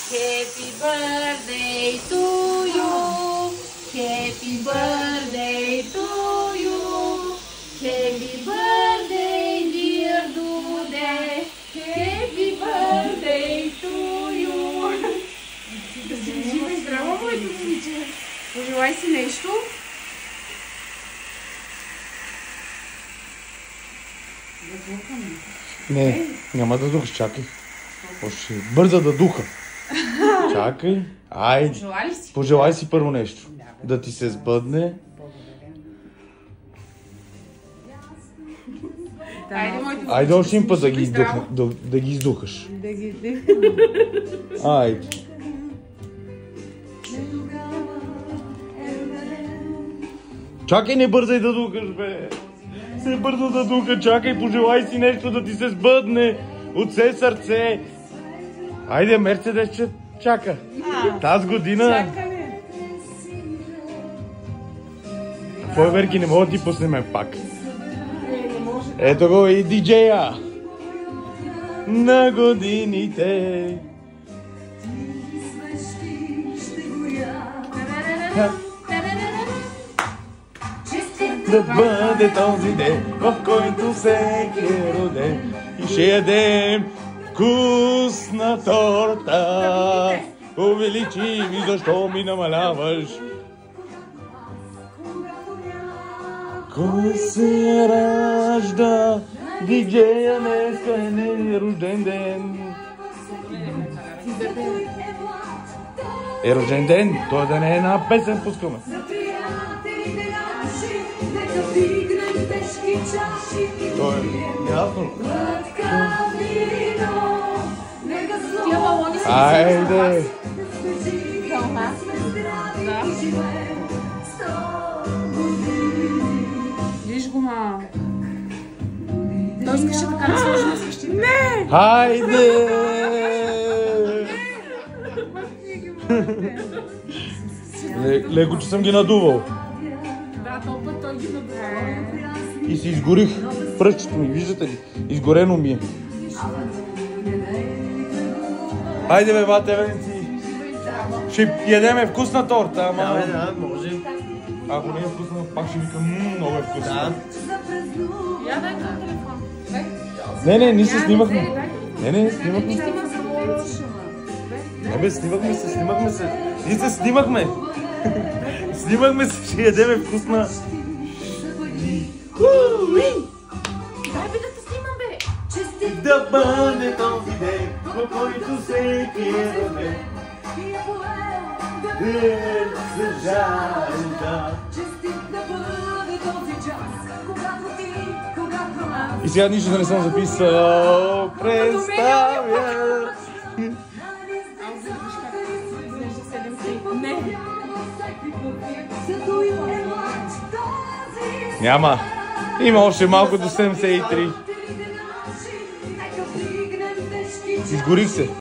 Happy birthday to you. Happy birthday to you. Happy birthday, dear Dude. Happy birthday to you. Живе и здраво, моето момиче. Пожелай си нещо. Не, няма да духаш, чакай. Още бърза да духа. Чакай. Айде. Пожелай ли си? Пожелай си първо нещо. Да ти се сбъдне. Айде още един път да ги издухаш. Айде. Чакай, не бързай да духаш, бе. Не бързо да духа, чакай, пожелай си нещо да ти се сбъдне. От все сърце. Айде, Мерцедес, че чака. Тази година... Фойверки не мога да ти пуснем пак. Ето го и диджея. На годините. Да бъде този ден, в който всеки е роден. И ще ядем вкусна торта. Увеличи ми, защо ми намаляваш? Кой се ражда? Диджея днеска е не рожден ден. Е рожден ден, той да не е една песен пускаме. Той е ясно. Айде! Виж го, ма. Той искаше така да сложи на същия. Не! Хайде! Леко, че съм ги надувал. Да, този път той ги надува. И си изгорих пръчето ми, виждате ли? Изгорено ми е. Хайде бе, бате, венци. Ще ядеме вкусна торта, ама... Да, може. Ако не е вкусна, пак ще викам, много е вкусна. Я дай този телефон. Не, ние се снимахме. Не, снимахме. Истина съм лоша. Не бе, снимахме се. Ние се снимахме. Снимахме се, ще ядеме вкусна. Дай бе да те снимам, бе. Да бъде този ден, в който всеки е роден. Ден се жажда. И сега нищо да не съм записал. Представя. Не. Няма. Има още малко до 73. Изгорих се.